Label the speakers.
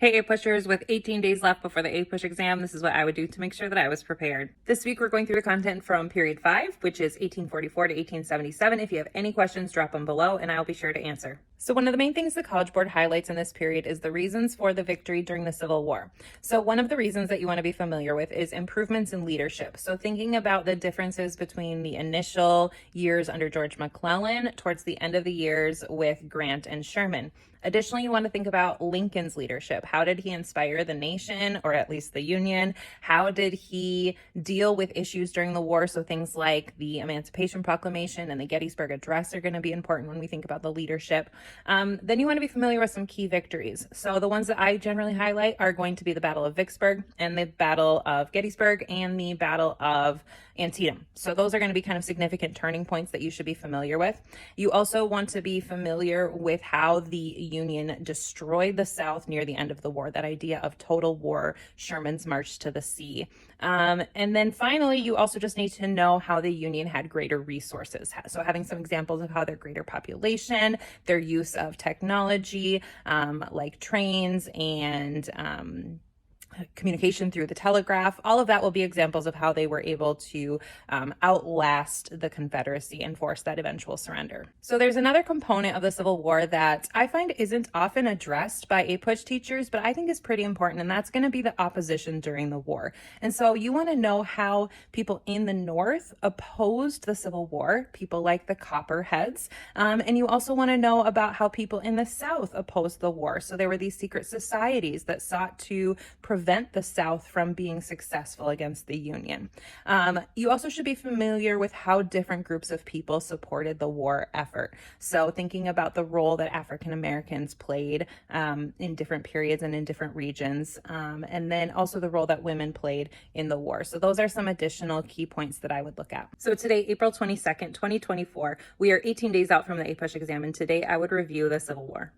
Speaker 1: Hey, A-Pushers, with 18 days left before the A-Push exam, this is what I would do to make sure that I was prepared. This week, we're going through the content from period 5, which is 1844 to 1877. If you have any questions, drop them below, and I'll be sure to answer. So one of the main things the College Board highlights in this period is the reasons for the victory during the Civil War. So one of the reasons that you want to be familiar with is improvements in leadership. So thinking about the differences between the initial years under George McClellan towards the end of the years with Grant and Sherman. Additionally, you want to think about Lincoln's leadership. How did he inspire the nation, or at least the Union? How did he deal with issues during the war? So things like the Emancipation Proclamation and the Gettysburg Address are going to be important when we think about the leadership. Then you want to be familiar with some key victories. So the ones that I generally highlight are going to be the Battle of Vicksburg and the Battle of Gettysburg and the Battle of Antietam. So those are going to be kind of significant turning points that you should be familiar with. You also want to be familiar with how the Union destroyed the South near the end of the war, that idea of total war, Sherman's march to the sea. And then finally, you also just need to know how the Union had greater resources. So having some examples of how their greater population, their use of technology, like trains and communication through the telegraph, all of that will be examples of how they were able to outlast the Confederacy and force that eventual surrender. So there's another component of the Civil War that I find isn't often addressed by APUSH teachers, but I think is pretty important, and that's going to be the opposition during the war. And so you want to know how people in the North opposed the Civil War, people like the Copperheads, and you also want to know about how people in the South opposed the war. So there were these secret societies that sought to prevent the South from being successful against the Union. You also should be familiar with how different groups of people supported the war effort. So thinking about the role that African Americans played in different periods and in different regions, and then also the role that women played in the war. So those are some additional key points that I would look at. So today, April 22nd, 2024, we are 18 days out from the APUSH exam, and today I would review the Civil War.